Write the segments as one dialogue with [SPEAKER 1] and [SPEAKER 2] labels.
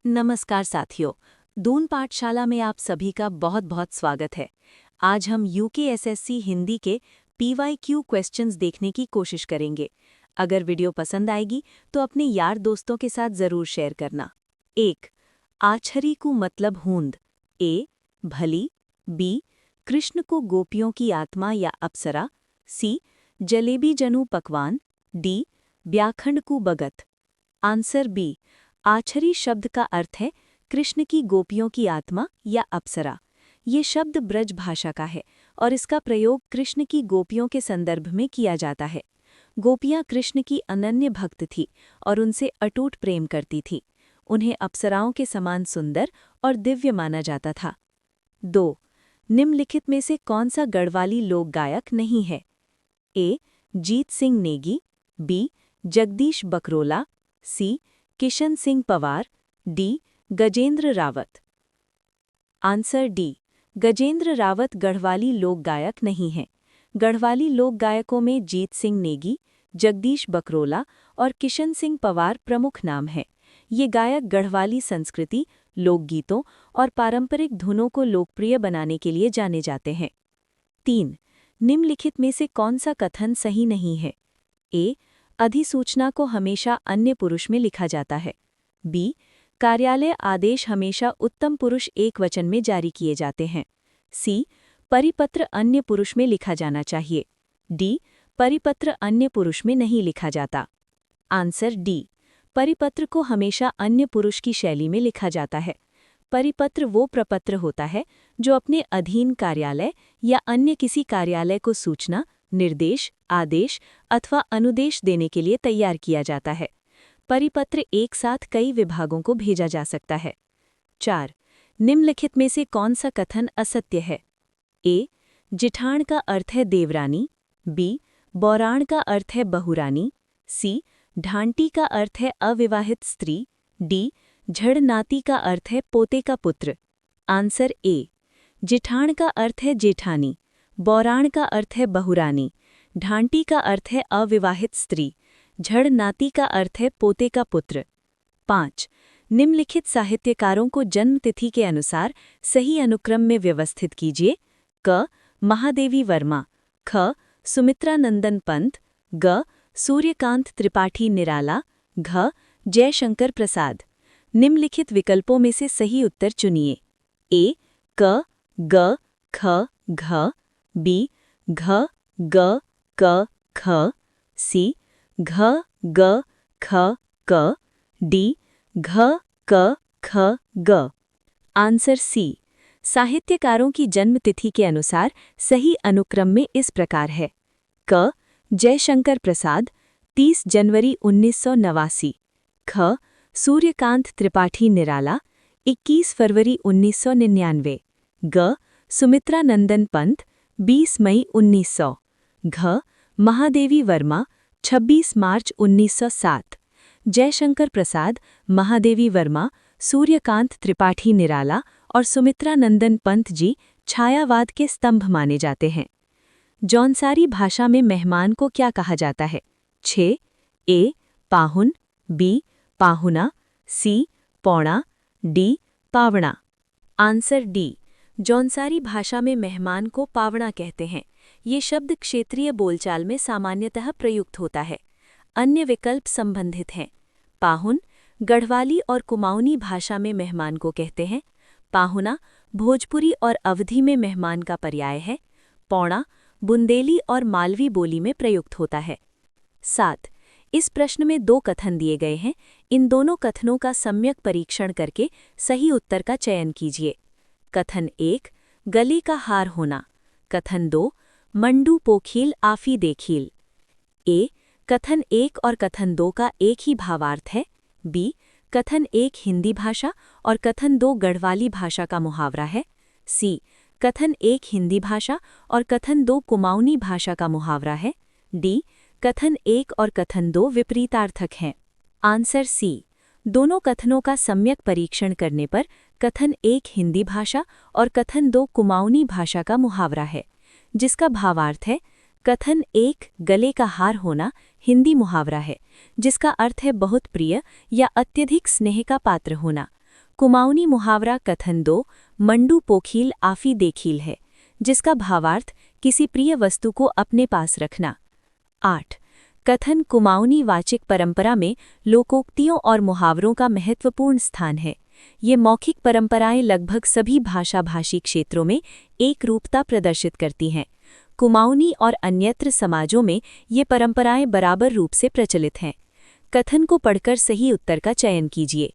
[SPEAKER 1] नमस्कार साथियों, दून पाठशाला में आप सभी का बहुत बहुत स्वागत है। आज हम यूकेएसएससी हिंदी के पीवाईक्यू क्वेश्चंस देखने की कोशिश करेंगे। अगर वीडियो पसंद आएगी तो अपने यार दोस्तों के साथ जरूर शेयर करना। 1. आछरी को मतलब हूंद। ए. भली। बी. कृष्ण को गोपियों की आत्मा या अप्सरा। सी. जलेबी जनू पकवान। डी. ब्याखंड को बगत। Answer B. आछरी शब्द का अर्थ है कृष्ण की गोपियों की आत्मा या अप्सरा। ये शब्द ब्रज भाषा का है और इसका प्रयोग कृष्ण की गोपियों के संदर्भ में किया जाता है। गोपियां कृष्ण की अनन्य भक्त थी और उनसे अटूट प्रेम करती थी। उन्हें अप्सराओं के समान सुंदर और दिव्य माना जाता था। 2. निम्नलिखित में से कौन सा गढ़वाली लोक गायक नहीं है? A. Jeet Singh Negi. B. Jagdish Bakrola. C. Kishan Singh Pawar. D. Gajendra Rawat. Answer D. Gajendra Rawat Garhwali लोक गायक नहीं है। गढ़वाली लोक गायकों में जीत सिंह नेगी, जगदीश बकरोला और किशन सिंह पवार प्रमुख नाम हैं। ये गायक गढ़वाली संस्कृति, लोकगीतों और पारंपरिक धुनों को लोकप्रिय बनाने के लिए जाने जाते हैं। 3. निम्नलिखित में से कौन सा कथन सही नहीं है? ए. अधिसूचना को हमेशा अन्य पुरुष में लिखा जाता है। बी. कार्यालय आदेश हमेशा उत्तम पुरुष एकवचन में जारी किए जाते हैं। सी. परिपत्र अन्य पुरुष में लिखा जाना चाहिए। डी. परिपत्र अन्य पुरुष में नहीं लिखा जाता। Answer D. परिपत्र को हमेशा अन्य पुरुष की शैली में लिखा जाता है। परिपत्र वो प्रपत्र होता है जो अपने अधीन कार्यालय या अन्य किसी कार्यालय को सूचना, निर्देश, आदेश अथवा अनुदेश देने के लिए तैयार किया जाता है। परिपत्र एक साथ कई विभागों को भेजा जा सकता है। 4. निम्नलिखित में से कौन सा कथन असत्य है? ए. जिठाण का अर्थ है देवरानी। बी. बौराण का अर्थ है बहुरानी। सी. ढांटी का अर्थ है अविवाहित स्त्री। डी. झड़नाती का अर्थ है पोते का पुत्र। Answer A. जिठाण का अर्थ है जेठानी, बौराण का अर्थ है बहुरानी, ढांटी का अर्थ है अविवाहित स्त्री, झड़नाती का अर्थ है पोते का पुत्र। 5. निम्नलिखित साहित्यकारों को जन्मतिथि के अनुसार सही अनुक्रम में व्यवस्थित कीजिए। क. महादेवी वर्मा। ख. सुमित्रा नंदन पंत। ग. सूर्यकांत त्रिपाठी निराला। घ. जयशंकर प्रसाद। निम्नलिखित विकल्पों में से सही उत्तर चुनिए। ए. क, ग, ख, घ। बी. घ, ग, क, ख। सी. घ, ग, ख, क। डी. घ, क, ख, ग। Answer C. साहित्यकारों की जन्मतिथि के अनुसार सही अनुक्रम में इस प्रकार है। क. जयशंकर प्रसाद 30 जनवरी 1989। ख. सूर्यकांत त्रिपाठी निराला 21 फरवरी 1999। ग. सुमित्रा नंदन पंत 20 मई 1900। घ. महादेवी वर्मा 26 मार्च 1907। जयशंकर प्रसाद, महादेवी वर्मा, सूर्यकांत त्रिपाठी निराला और सुमित्रा नंदन पंत जी छायावाद के स्तंभ माने जाते हैं। जौनसारी भाषा में मेहमान को क्या कहा जाता है? 6. ए. पाहुन। बी. पाहुना। सी. पौणा। डी. पावणा। Answer D. जौनसारी भाषा में मेहमान को पावणा कहते हैं। ये शब्द क्षेत्रीय बोलचाल में सामान्यतः प्रयुक्त होता है। अन्य विकल्प संबंधित हैं। पाहुन गढ़वाली और कुमाऊनी भाषा में मेहमान को कहते हैं। पाहुना भोजपुरी और अवधी में मेहमान का पर्याय है। पौणा बुंदेली और मालवी बोली में प्रयुक्त होता है। 7. इस प्रश्न में 2 कथन दिए गए हैं। इन दोनों कथनों का सम्यक परीक्षण करके सही उत्तर का चयन कीजिए। कथन 1 गले का हार होना। कथन 2 मंडू पोखील आफी देखील। ए. कथन 1 और कथन 2 का एक ही भावार्थ है। बी. कथन 1 हिंदी भाषा और कथन 2 गढ़वाली भाषा का मुहावरा है। सी. कथन 1 हिंदी भाषा और कथन 2 कुमाऊनी भाषा का मुहावरा है। डी. कथन 1 और कथन 2 विपरीतार्थक हैं। Answer C. दोनों कथनों का सम्यक परीक्षण करने पर कथन 1 हिंदी भाषा और कथन 2 कुमाऊनी भाषा का मुहावरा है, जिसका भावार्थ है कथन 1 गले का हार होना हिंदी मुहावरा है, जिसका अर्थ है बहुत प्रिय या अत्यधिक स्नेह का पात्र होना। कुमाऊनी मुहावरा कथन 2 मंडू पोखील आफी देखील है, जिसका भावार्थ किसी प्रिय वस्तु को अपने पास रखना। 8 कथन कुमाऊनी वाचिक परंपरा में लोकोक्तियों और मुहावरों का महत्वपूर्ण स्थान है। ये मौखिक परंपराएं लगभग सभी भाषाभाषी क्षेत्रों में एक रूपता प्रदर्शित करती हैं। कुमाऊनी और अन्यत्र समाजों में ये परंपराएं बराबर रूप से प्रचलित हैं। कथन को पढ़कर सही उत्तर का चयन कीजिए।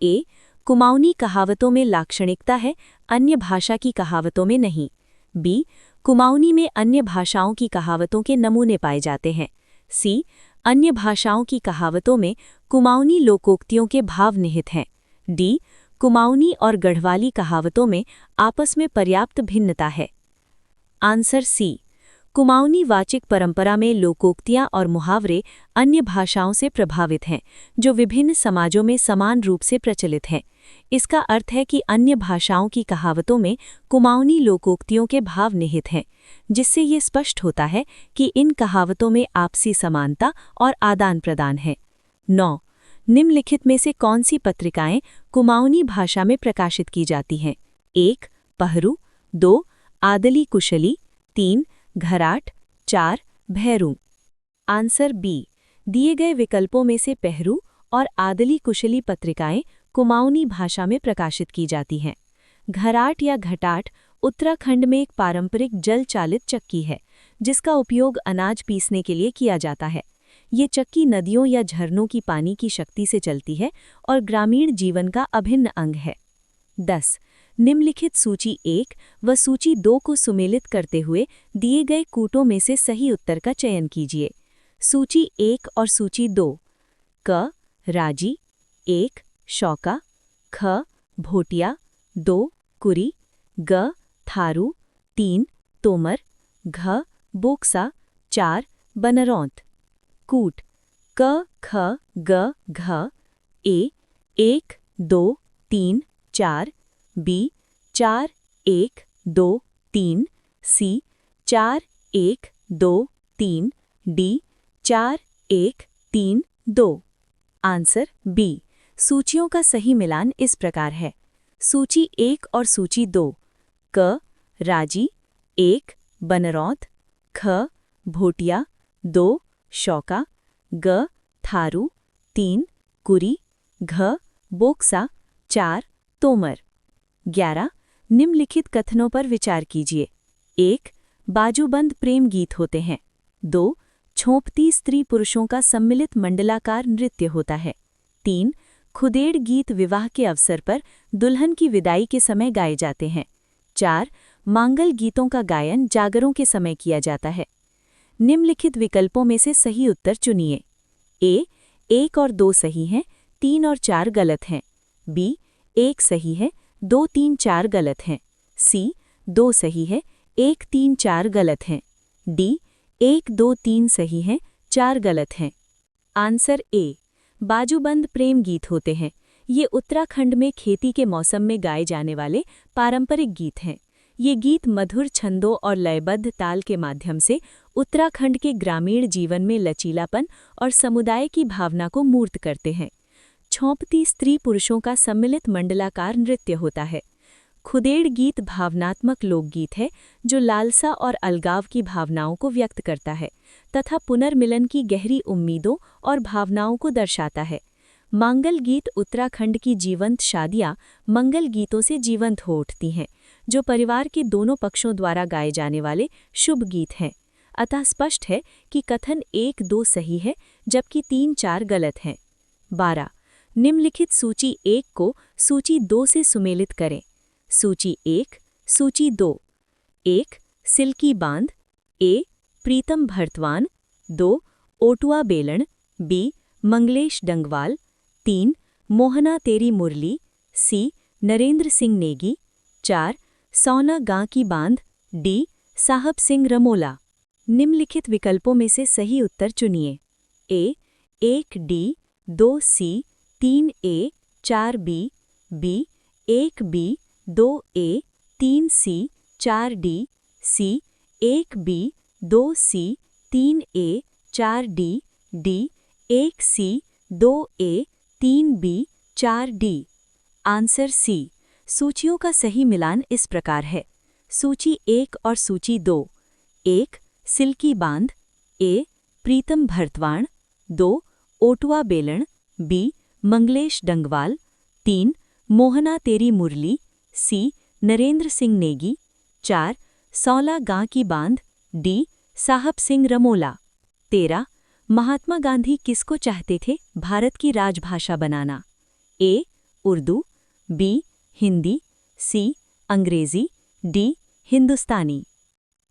[SPEAKER 1] ए कुमाऊनी कहावतों में लाक्षणिकता है, अन्य भाषा की कहावतों में नहीं। बी कुमाऊनी में अन्य भाषाओं की कहावतों के नमूने पाए जाते हैं। सी अन्य भाषाओं की कहावतों में कुमाऊनी लोकोक्तियों के भाव निहित हैं। डी कुमाऊनी और गढ़वाली कहावतों में आपस में पर्याप्त भिन्नता है। आंसर सी कुमाऊनी वाचिक परंपरा में लोकोक्तियां और मुहावरे अन्य भाषाओं से प्रभावित हैं, जो विभिन्न समाजों में समान रूप से प्रचलित हैं। इसका अर्थ है कि अन्य भाषाओं की कहावतों में कुमाऊनी लोकोक्तियों के भाव निहित हैं, जिससे ये स्पष्ट होता है कि इन कहावतों में आपसी समानता और आदान प्रदान है। 9 निम्नलिखित में से कौन सी पत्रिकाएं कुमाऊनी भाषा में प्रकाशित की जाती हैं? 1 पहरू, 2 आदली कुशली, 3 घराट, 4 भैरू। आंसर बी दिए गए विकल्पों में से पहरू और आदली कुशली पत्रिकाएं कुमाऊनी भाषा में प्रकाशित की जाती हैं। घराट या घटाट उत्तराखंड में एक पारंपरिक जल चालित चक्की है, जिसका उपयोग अनाज पीसने के लिए किया जाता है। ये चक्की नदियों या झरनों की पानी की शक्ति से चलती है और ग्रामीण जीवन का अभिन्न अंग है। 10 निम्नलिखित सूची 1 व सूची 2 को सुमेलित करते हुए दिए गए कूटों में से सही उत्तर का चयन कीजिए। सूची 1 और सूची 2। क राजी, 1 शौका, ख भोटिया, 2 कुरी, ग थारू, 3 तोमर, घ बोक्सा, 4 बनरौत। कूट क ख ग घ, ए 1 2 3 4, B 4 1 2 3, C 4 1 2 3, D 4 1 3 2। Answer B सूचियों का सही मिलान इस प्रकार है। सूची 1 और सूची 2। क राजी, 1 बनरौत, ख भोटिया, 2 शौका, ग थारू, 3 कुरी, घ बोक्सा, 4 तोमर। 11 निम्नलिखित कथनों पर विचार कीजिए। 1 बाजूबंद प्रेम गीत होते हैं। 2 छोंपती स्त्री पुरुषों का सम्मिलित मंडलाकार नृत्य होता है। 3 खुदेड़ गीत विवाह के अवसर पर दुल्हन की विदाई के समय गाए जाते हैं। 4 मांगल गीतों का गायन जागरों के समय किया जाता है। निम्नलिखित विकल्पों में से सही उत्तर चुनिए। ए 1 और 2 सही हैं, 3 और 4 गलत हैं। बी 1 सही है, 2 3 4 गलत हैं। सी 2 सही है, 1 3 4 गलत हैं। डी 1 2 3 सही हैं, 4 गलत हैं। आंसर ए बाजूबंद प्रेम गीत होते हैं। ये उत्तराखंड में खेती के मौसम में गाए जाने वाले पारंपरिक गीत हैं। ये गीत मधुर छंदों और लयबद्ध ताल के माध्यम से उत्तराखंड के ग्रामीण जीवन में लचीलापन और समुदाय की भावना को मूर्त करते हैं। छोंपती स्त्री पुरुषों का सम्मिलित मंडलाकार नृत्य होता है। खुदेड़ गीत भावनात्मक लोकगीत है, जो लालसा और अलगाव की भावनाओं को व्यक्त करता है तथा पुनर्मिलन की गहरी उम्मीदों और भावनाओं को दर्शाता है। मांगल गीत उत्तराखंड की जीवंत शादियां मंगल गीतों से जीवंत हो उठती हैं, जो परिवार के दोनों पक्षों द्वारा गाए जाने वाले शुभ गीत हैं। अतः स्पष्ट है कि कथन 1 2 सही है, जबकि 3 4 गलत हैं। 12 निम्नलिखित सूची 1 को सूची 2 से सुमेलित करें। सूची 1 सूची 2। 1 सिल्की बांध, ए प्रीतम भरतवान, 2 ओटुआ बेलण, बी मंगलेश डंगवाल, 3 मोहना तेरी मुरली, सी नरेंद्र सिंह नेगी, 4 सौना गां की बांध, डी साहब सिंह रमोला। निम्नलिखित विकल्पों में से सही उत्तर चुनिए। A 1 D, 2 C, 3 A, 4 B, B 1 B, 2 A, 3 C, 4 D, C 1 B, 2 C, 3 A, 4 D, D 1 C, 2 A, 3 B, 4 D. Answer C. सूचियों का सही मिलान इस प्रकार है। सूची 1 और सूची 2। 1 सिल्की बांध, ए प्रीतम भरतवाण, 2 ओटवा बेलण, बी मंगलेश डंगवाल, 3 मोहना तेरी मुरली, सी नरेंद्र सिंह नेगी, 4 सौला गां की बांध, डी साहब सिंह रमोला। 13 महात्मा गांधी किसको चाहते थे भारत की राजभाषा बनाना? ए उर्दू, बी हिंदी, सी अंग्रेजी, डी हिंदुस्तानी।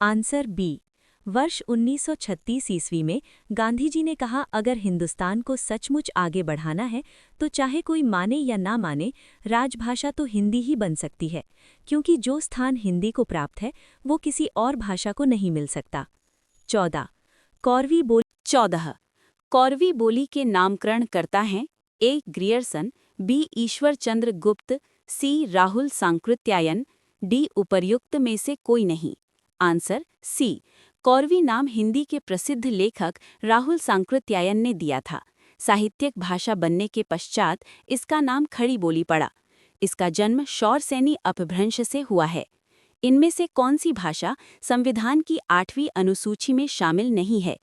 [SPEAKER 1] Answer B. वर्ष 1936 ईस्वी में गांधी जी ने कहा, अगर हिंदुस्तान को सचमुच आगे बढ़ाना है तो चाहे कोई माने या ना माने, राजभाषा तो हिंदी ही बन सकती है, क्योंकि जो स्थान हिंदी को प्राप्त है वो किसी और भाषा को नहीं मिल सकता। 14 कौरवी बोली। 14 कौरवी बोली के नामकरण करता है ए ग्रियर्सन, बी ईश्वर चंद्र गुप्त, सी राहुल सांकृत्यायन, डी उपर्युक्त में से कोई नहीं। Answer C. कौरवी नाम हिंदी के प्रसिद्ध लेखक राहुल सांकृत्यायन ने दिया था। साहित्यिक भाषा बनने के पश्चात इसका नाम खड़ी बोली पड़ा। इसका जन्म शौरसेनी अपभ्रंश से हुआ है। इनमें से कौन सी भाषा संविधान की 8वीं अनुसूची में शामिल नहीं है?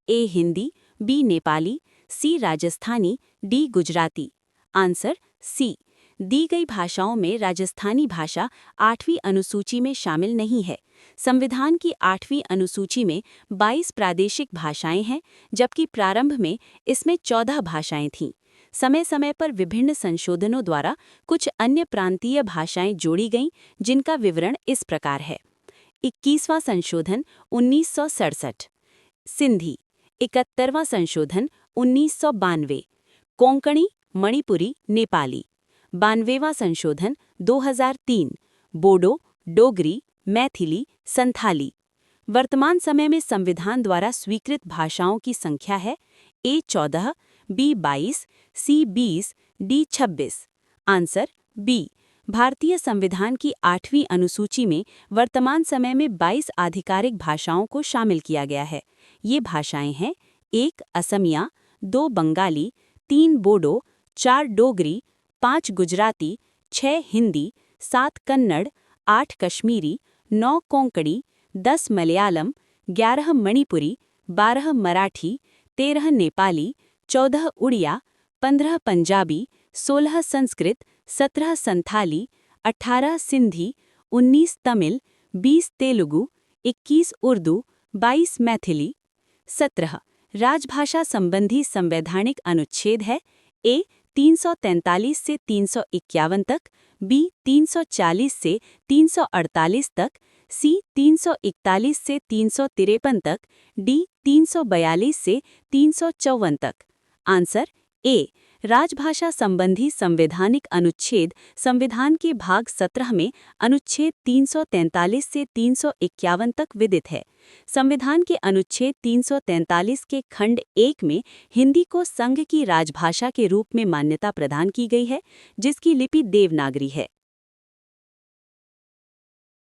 [SPEAKER 1] A Hindi, B Nepali, C Rajasthani, D Gujarati. Answer C. दी गई भाषाओं में राजस्थानी भाषा 8वीं अनुसूची में शामिल नहीं है। संविधान की 8वीं अनुसूची में 22 प्रादेशिक भाषाएं हैं, जबकि प्रारंभ में इसमें 14 भाषाएं थीं। समय समय पर विभिन्न संशोधनों द्वारा कुछ अन्य प्रांतीय भाषाएं जोड़ी गईं, जिनका विवरण इस प्रकार है। 21वां संशोधन 1967, सिंधी। 71वां संशोधन 1992, कोंकणी, मणिपुरी, नेपाली। 92वां संशोधन 2003, बोडो, डोगरी, मैथिली, संथाली। वर्तमान समय में संविधान द्वारा स्वीकृत भाषाओं की संख्या है A 14, B 22, C 20, D 26। Answer B. भारतीय संविधान की 8वीं अनुसूची में वर्तमान समय में 22 आधिकारिक भाषाओं को शामिल किया गया है। ये भाषाएं हैं 1 असमिया, 2 बंगाली, 3 बोडो, 4 डोगरी, 5 गुजराती, 6 हिंदी, 7 कन्नड़, 8 कश्मीरी, 9 कोंकणी, 10 मलयालम, 11 मणिपुरी, 12 मराठी, 13 नेपाली, 14 उड़िया, 15 पंजाबी, 16 संस्कृत, 17 संथाली, 18 सिंधी, 19 तमिल, 20 तेलुगु, 21 उर्दू, 22 मैथिली। 17 राजभाषा संबंधी संवैधानिक अनुच्छेद है ए 343 से 351 तक, बी 340 से 348 तक, सी 341 से 353 तक, डी 342 से 354 तक। Answer A. राजभाषा संबंधी संवैधानिक अनुच्छेद संविधान के भाग 17 में अनुच्छेद 343 से 351 तक विदित है। संविधान के अनुच्छेद 343 के खंड 1 में हिंदी को संघ की राजभाषा के रूप में मान्यता प्रदान की गई है, जिसकी लिपि देवनागरी है।